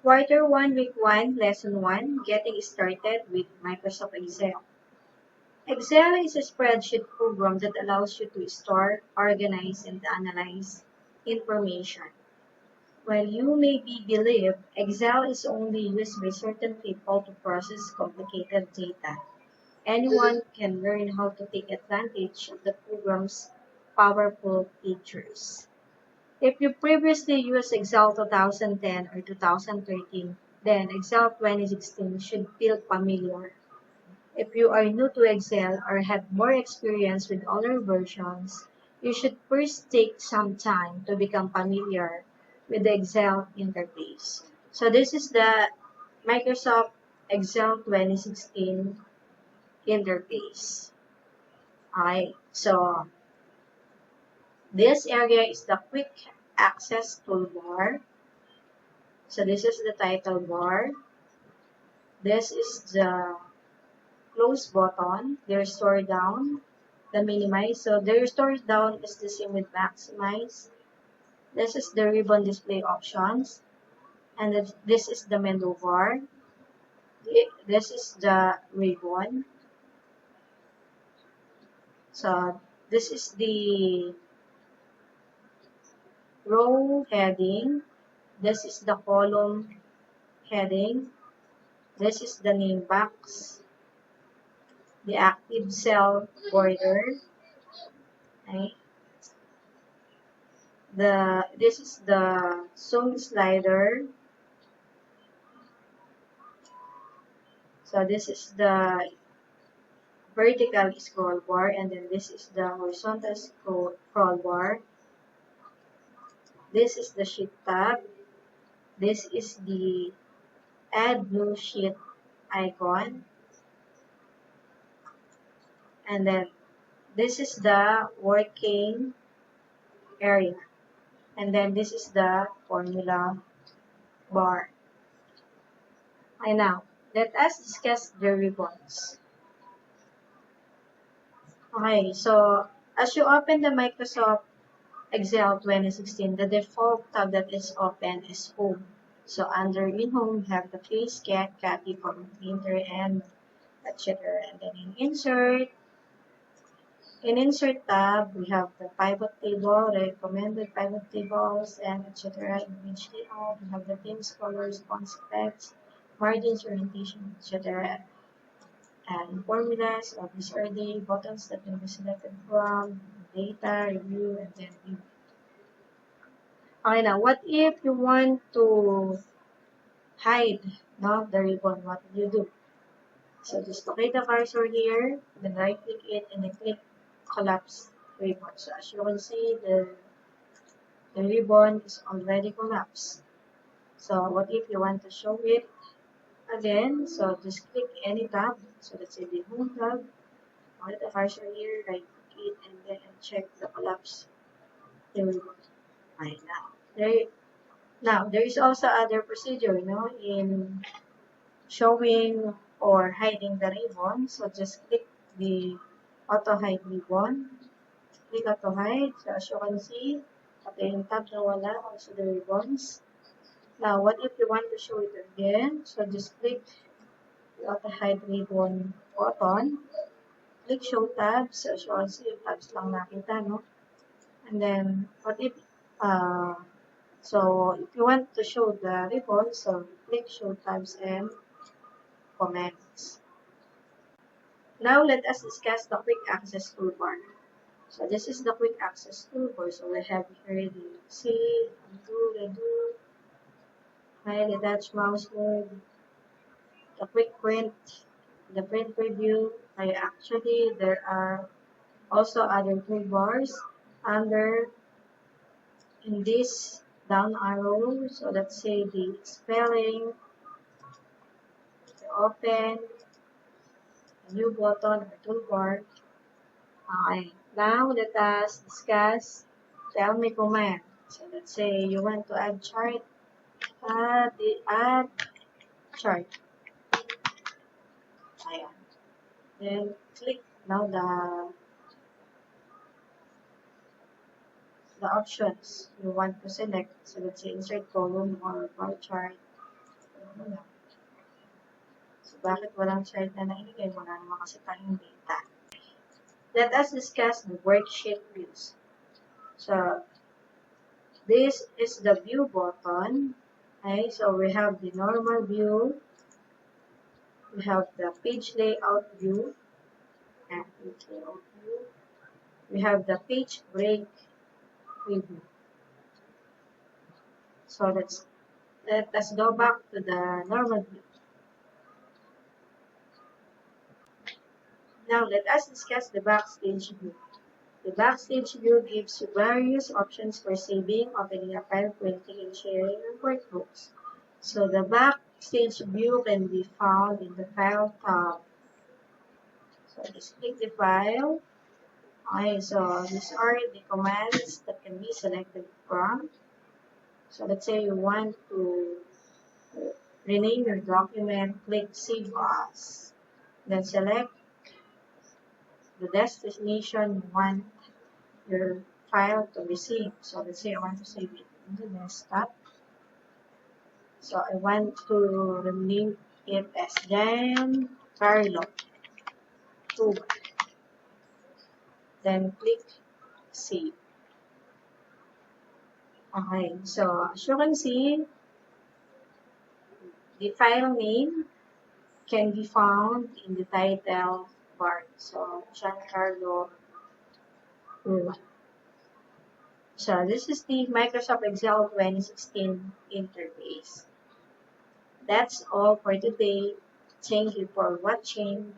Quarter 1, Week 1, Lesson 1, Getting Started with Microsoft Excel. Excel is a spreadsheet program that allows you to store, organize, and analyze information. While you may believe Excel is only used by certain people to process complicated data, anyone can learn how to take advantage of the program's powerful features. If you previously used Excel 2010 or 2013, then Excel 2016 should feel familiar. If you are new to Excel or have more experience with older versions, you should first take some time to become familiar with the Excel interface. So this is the Microsoft Excel 2016 interface. Alright, so this area is the quick access toolbar. So this is the title bar. This is the close button, the restore down, the minimize. So the restore down is the same with maximize. This is the ribbon display options. And this is the menu bar. This is the ribbon. So this is the row heading. This is the column heading. This is the name box. The active cell border. Okay. This is the zoom slider. So this is the vertical scroll bar, and then this is the horizontal scroll bar. This is the sheet tab. This is the add new sheet icon. And then this is the working area. And then this is the formula bar. And now, let us discuss the ribbons. Okay, so as you open the Microsoft Excel 2016, the default tab that is open is Home. So under in Home, you have the Paste, Get, Copy, from Printer, and etc. And then in Insert tab, we have the pivot table, recommended pivot tables, and etc. In Image Layout, we have the themes, colors, font specs, margins, orientation, etc. And formulas, of these are the buttons that can be selected from, data, review, and then view. Okay, now, what if you want to hide the ribbon? What do you do? So just locate the cursor here, then right click it, and then click collapse ribbon. So as you can see, the ribbon is already collapsed. So what if you want to show it again? So just click any tab. So let's say the Home tab. Locate the cursor here, right click it, and then check the collapse ribbon. Right now. There is also other procedure, in showing or hiding the ribbon. So just click the auto hide ribbon. Click auto hide. So as you can see, pati yung tab na wala, also the ribbons. Now, what if you want to show it again? So just click the auto hide ribbon button. Click show tabs. So as you can see, yung tabs lang nakita, no? And then, what if, so if you want to show the ribbon, so click show tabs and comments. Now let us discuss the quick access toolbar. So this is the quick access toolbar. So we have here the save, undo, redo, hide, detach mouse move, the quick print, the print preview. Actually, there are also other toolbars under in this down arrow. So let's say the spelling, the open, the new button or toolbar. Okay. Now let us discuss tell me command. So let's say you want to add chart, add chart. Ayan. Then click now the options you want to select. So let's say insert column or bar chart. Wala. So, bakit walang child na nailagay? Wala naman kasi tayong data. Let us discuss the worksheet views. So, this is the view button. Okay, so we have the normal view. We have the page layout view. And page layout view. We have the page break preview. So let us go back to the normal view. Now let us discuss the backstage view. The backstage view gives you various options for saving, opening a file, printing, and sharing your workbooks. So the backstage view can be found in the File tab. So just click the file. Okay, so these are the commands that can be selected from. So let's say you want to rename your document, click Save As. Then select the destination you want your file to be saved. So let's say I want to save it in the desktop. So I want to rename it as Jan Carlo 2. Then click Save. Okay, so as you can see, the file name can be found in the title bar. So Giancarlo 2. So this is the Microsoft Excel 2016 interface. That's all for today. Thank you for watching.